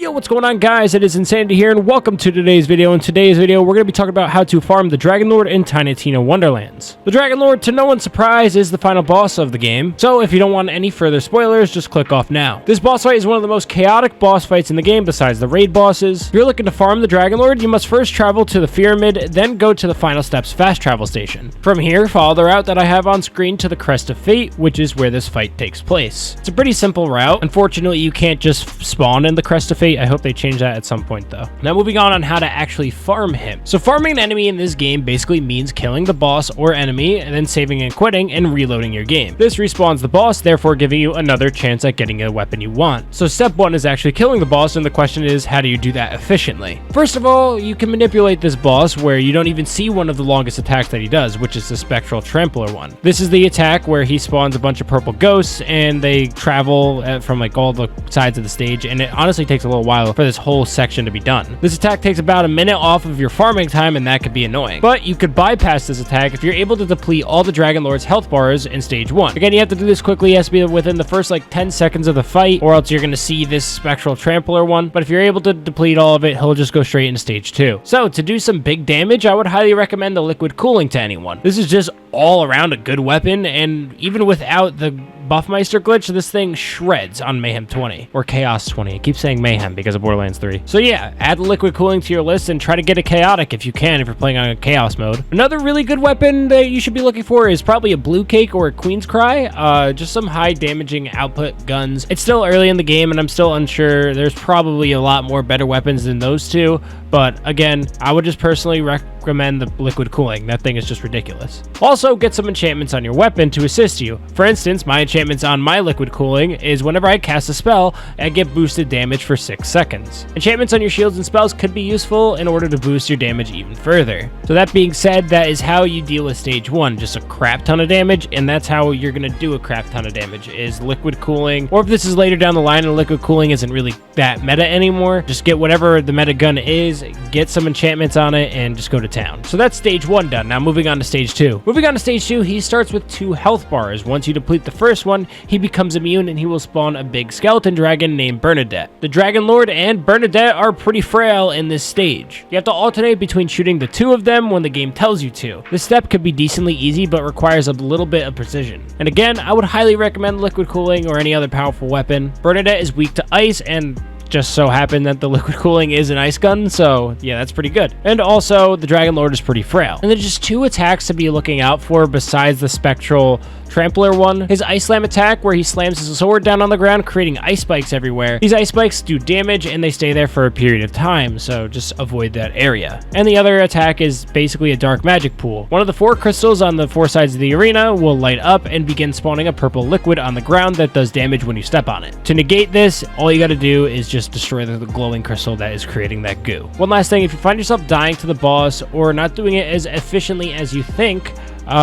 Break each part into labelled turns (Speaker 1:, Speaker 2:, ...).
Speaker 1: Yo, what's going on, guys? It is Insanity here, and welcome to today's video. In today's video, we're going to be talking about how to farm the Dragon Lord in Tiny Tina Wonderlands. The Dragon Lord, to no one's surprise, is the final boss of the game, so if you don't want any further spoilers, just click off now. This boss fight is one of the most chaotic boss fights in the game besides the raid bosses. If you're looking to farm the Dragon Lord, you must first travel to the Pyramid, then go to the Final Steps fast travel station. From here, follow the route that I have on screen to the Crest of Fate, which is where this fight takes place. It's a pretty simple route. Unfortunately, you can't just spawn in the Crest of Fate. I hope they change that at some point, though. Now, moving on how to actually farm him. So farming an enemy in this game basically means killing the boss or enemy, and then saving and quitting and reloading your game. This respawns the boss, therefore giving you another chance at getting a weapon you want. So step one is actually killing the boss, and the question is, how do you do that efficiently? First of all, you can manipulate this boss where you don't even see one of the longest attacks that he does, which is the Spectral Trampler one. This is the attack where he spawns a bunch of purple ghosts, and they travel from like all the sides of the stage, and it honestly takes a little while for this whole section to be done. This attack takes about a minute off of your farming time, and that could be annoying. But you could bypass this attack if you're able to deplete all the Dragon Lord's health bars in stage 1. Again, you have to do this quickly. It has to be within the first like 10 seconds of the fight, or else you're going to see this Spectral Trampler one. But if you're able to deplete all of it, he'll just go straight into stage 2. So to do some big damage, I would highly recommend the Liquid Cooling to anyone. This is just all around a good weapon, and even without the Buffmeister glitch, this thing shreds on Mayhem 20 or Chaos 20. I keep saying Mayhem because of Borderlands 3. So yeah, add Liquid Cooling to your list and try to get a Chaotic if you can, if you're playing on a Chaos mode. Another really good weapon that you should be looking for is probably a Blue Cake or a Queen's Cry. Just some high damaging output guns. It's still early in the game, and I'm still unsure. There's probably a lot more better weapons than those two, but again, I would just personally recommend the Liquid Cooling. That thing is just ridiculous. Also, get some enchantments on your weapon to assist you. For instance, my enchantments on my Liquid Cooling is whenever I cast a spell, I get boosted damage for 6 seconds. Enchantments on your shields and spells could be useful in order to boost your damage even further. So that being said, that is how you deal with stage 1, just a crap ton of damage, and that's how you're gonna do a crap ton of damage, is Liquid Cooling. Or if this is later down the line and Liquid Cooling isn't really that meta anymore, just get whatever the meta gun is, get some enchantments on it, and just go to town. So that's stage 1 done. Now moving on to stage 2. Moving on to stage 2, he starts with 2 health bars. Once you deplete the first one, he becomes immune, and he will spawn a big skeleton dragon named Bernadette. The Dragon Lord and Bernadette are pretty frail in this stage. You have to alternate between shooting the 2 of them when the game tells you to. This step could be decently easy, but requires a little bit of precision. And again, I would highly recommend Liquid Cooling or any other powerful weapon. Bernadette is weak to ice, and just so happened that the Liquid Cooling is an ice gun, so yeah, that's pretty good. And also, the Dragon Lord is pretty frail. And there's just 2 attacks to be looking out for besides the Spectral Trampler one. His Ice Slam attack, where he slams his sword down on the ground, creating ice spikes everywhere. These ice spikes do damage, and they stay there for a period of time, so just avoid that area. And the other attack is basically a dark magic pool. One of the 4 crystals on the 4 sides of the arena will light up and begin spawning a purple liquid on the ground that does damage when you step on it. To negate this, all you gotta do is just destroy the glowing crystal that is creating that goo. One last thing, if you find yourself dying to the boss or not doing it as efficiently as you think,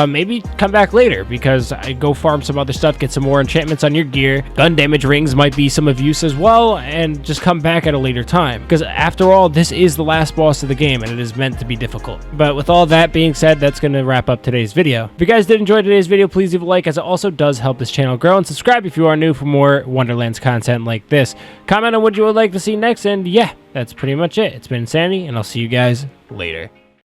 Speaker 1: maybe come back later, because I go farm some other stuff, get some more enchantments on your gear. Gun damage rings might be some of use as well, and just come back at a later time, because after all, this is the last boss of the game, and it is meant to be difficult. But with all that being said, that's going to wrap up today's video. If you guys did enjoy today's video, please leave a like, as it also does help this channel grow, and subscribe if you are new for more Wonderlands content like this. Comment on what you would like to see next, and yeah, that's pretty much it. It's been Insanity, and I'll see you guys later.